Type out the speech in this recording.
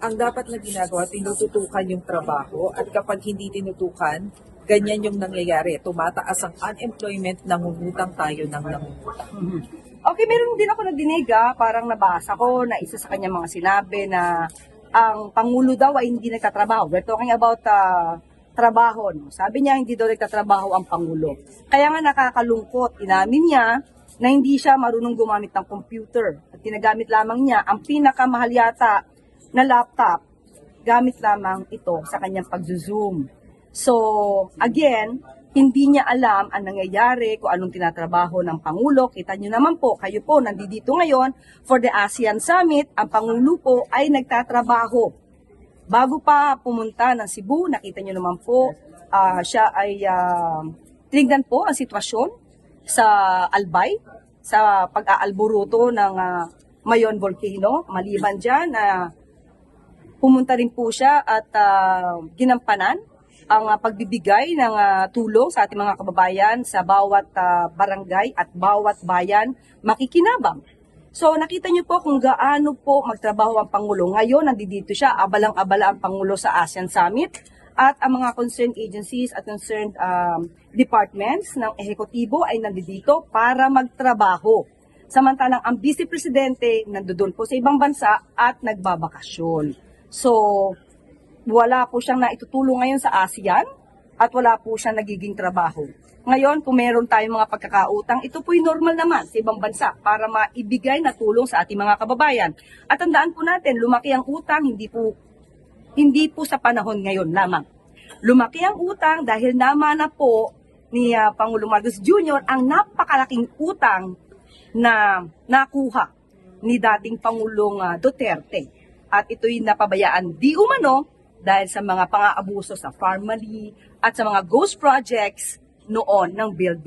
ang dapat na ginagawa, tinututukan yung trabaho at kapag hindi tinutukan, ganyan yung nangyayari. Tumataas ang unemployment, nangungutang tayo ng nangungutang. Okay, meron din ako nadinig, parang nabasa ko na isa sa kanyang mga sinabi na ang Pangulo daw ay hindi nagtatrabaho. We're talking about trabaho. No? Sabi niya hindi daw nagtatrabaho ang Pangulo. Kaya nga nakakalungkot, inamin niya na hindi siya marunong gumamit ng computer. At tinagamit lamang niya ang pinakamahal yata na laptop, gamit lamang ito sa kanyang pag-zoom. So, again, hindi niya alam ang nangyayari, kung anong tinatrabaho ng Pangulo. Kita niyo naman po, kayo po nandito ngayon for the ASEAN Summit, ang Pangulo po ay nagtatrabaho. Bago pa pumunta ng Cebu, nakita niyo naman po, siya ay tinignan po ang sitwasyon sa Albay, sa pag-aalburuto ng Mayon Volcano. Maliban dyan, pumunta rin po siya at ginampanan ang pagbibigay ng tulong sa ating mga kababayan sa bawat barangay at bawat bayan makikinabang. So nakita niyo po kung gaano po magtrabaho ang Pangulo. Ngayon nandito siya, abalang-abala ang Pangulo sa ASEAN Summit at ang mga concerned agencies at concerned departments ng ehekutibo ay nandito para magtrabaho. Samantalang ang Vice Presidente nandoon po sa ibang bansa at nagbabakasyon. So, wala po siyang naitutulong ngayon sa ASEAN at wala po siyang nagiging trabaho. Ngayon, kung meron tayong mga pagkakautang, ito po'y normal naman sa ibang bansa para maibigay na tulong sa ating mga kababayan. At tandaan po natin, lumaki ang utang, hindi po sa panahon ngayon lamang. Lumaki ang utang dahil namana po ni Pangulong Marcos Jr. ang napakalaking utang na nakuha ni dating Pangulong Duterte. At ito'y napabayaan di umano dahil sa mga pang-aabuso sa Farmally at sa mga ghost projects noon ng Build.